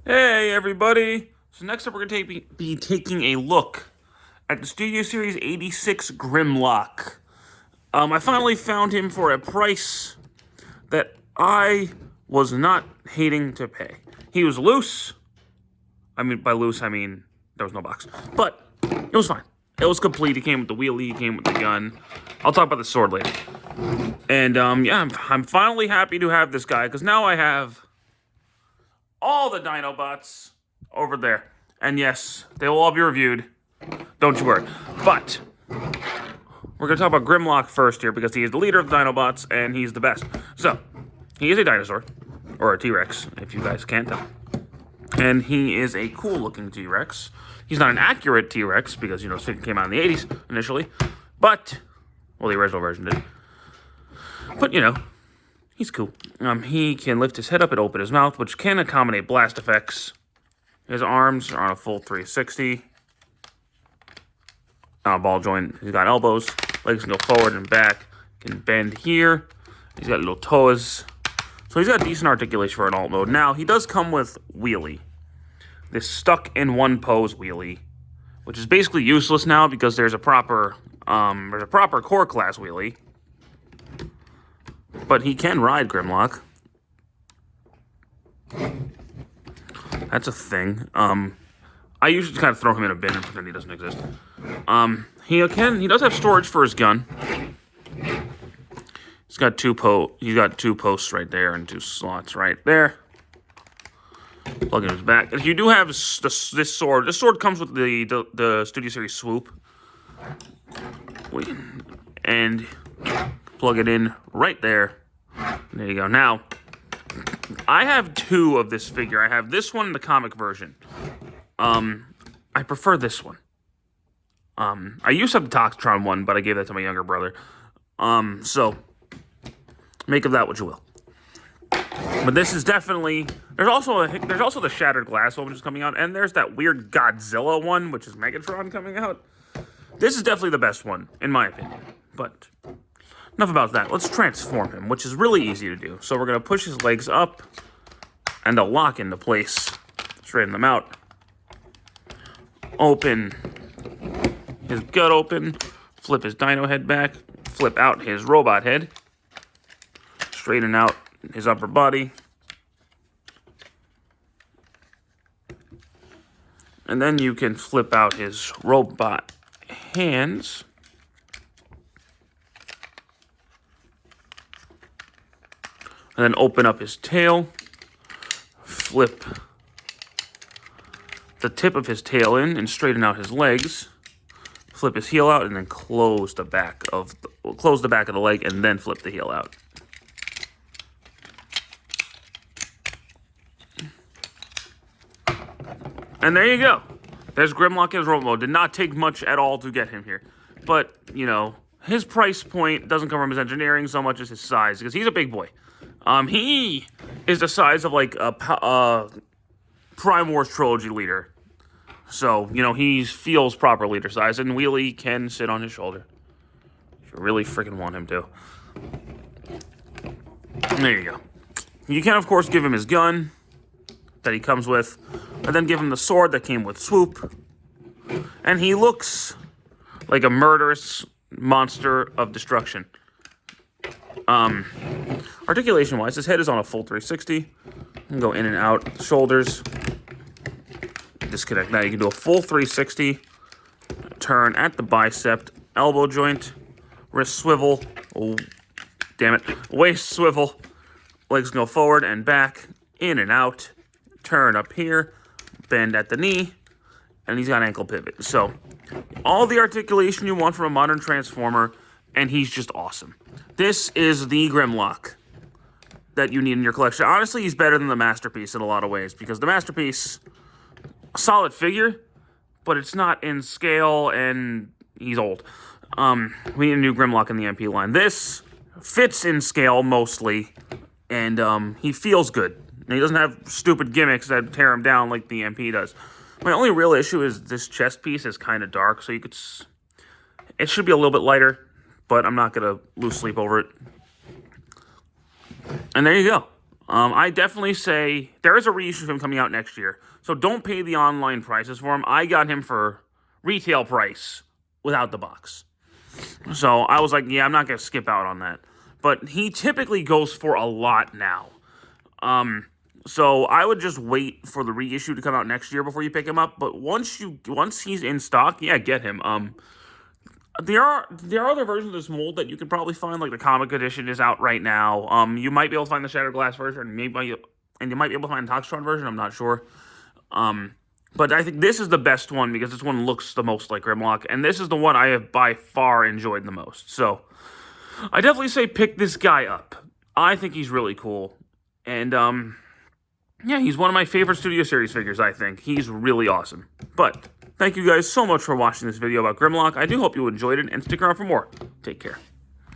Hey everybody! So next up we're going to be taking a look at the Studio Series 86 Grimlock. I finally found him for a price that I was not hating to pay. He was loose. I mean, by loose, I mean there was no box. But it was fine. It was complete. He came with the wheelie, he came with the gun. I'll talk about the sword later. And yeah, I'm finally happy to have this guy, because now I have all the Dinobots over there. And yes, they will all be reviewed. Don't you worry. But we're going to talk about Grimlock first here because he is the leader of the Dinobots and he's the best. So, he is a dinosaur. Or a T-Rex, if you guys can't tell. And he is a cool-looking T-Rex. He's not an accurate T-Rex because, this thing came out in the 80s initially. But, well, the original version did. But, he's cool. He can lift his head up and open his mouth, which can accommodate blast effects. His arms are on a full 360. Ball joint. He's got elbows. Legs can go forward and back. Can bend here. He's got little toes. So he's got decent articulation for an alt mode. Now, he does come with wheelie. This stuck in one pose wheelie, which is basically useless now because there's a proper core class wheelie. But he can ride Grimlock. That's a thing. I usually just kind of throw him in a bin and pretend he doesn't exist. He does have storage for his gun. He's got two posts right there and 2 slots right there. Plug in his back. If you do have this sword, comes with the Studio Series swoop. And plug it in right there. There you go. Now, I have 2 of this figure. I have this one, the comic version. I prefer this one. I used to have the Toxtron one, but I gave that to my younger brother. So make of that what you will. But this is definitely there's also the Shattered Glass one which is coming out, and there's that weird Godzilla one, which is Megatron coming out. This is definitely the best one, in my opinion. But enough about that. Let's transform him, which is really easy to do. So we're gonna push his legs up, and they'll lock into place. Straighten them out. Open his gut open. Flip his dino head back. Flip out his robot head. Straighten out his upper body. And then you can flip out his robot hands. And then open up his tail. Flip the tip of his tail in and straighten out his legs. Flip his heel out and then close the back of the leg and then flip the heel out. And there you go. There's Grimlock in his robot mode. Did not take much at all to get him here. But, his price point doesn't come from his engineering so much as his size, because he's a big boy. He is the size of, like, a Prime Wars Trilogy leader. So, he feels proper leader size, and Wheelie can sit on his shoulder. If you really freaking want him to. There you go. You can, of course, give him his gun that he comes with, and then give him the sword that came with swoop. And he looks like a murderous monster of destruction. Articulation-wise, his head is on a full 360. You can go in and out, shoulders. Disconnect. Now you can do a full 360, turn at the bicep, elbow joint, wrist swivel, waist swivel, legs go forward and back, in and out, turn up here, bend at the knee, and he's got ankle pivot. So, all the articulation you want from a modern Transformer, and he's just awesome. This is the Grimlock that you need in your collection. Honestly, he's better than the Masterpiece in a lot of ways, because the Masterpiece, a solid figure, but it's not in scale, and he's old. We need a new Grimlock in the MP line. This fits in scale mostly, and he feels good. And he doesn't have stupid gimmicks that tear him down like the MP does. My only real issue is this chest piece is kind of dark, so it should be a little bit lighter, but I'm not going to lose sleep over it. And there you go. I definitely say there is a reissue of him coming out next year, so don't pay the online prices for him. I got him for retail price without the box. So I was like, yeah, I'm not going to skip out on that. But he typically goes for a lot now. So I would just wait for the reissue to come out next year before you pick him up. But once he's in stock, yeah, get him. There are other versions of this mold that you can probably find, like the comic edition is out right now. You might be able to find the Shattered Glass version, and you might be able to find the Toxtron version. I'm not sure. But I think this is the best one because this one looks the most like Grimlock, and this is the one I have by far enjoyed the most. So I definitely say pick this guy up. I think he's really cool, and yeah, he's one of my favorite Studio Series figures. I think he's really awesome. But thank you guys so much for watching this video about Grimlock. I do hope you enjoyed it, and stick around for more. Take care.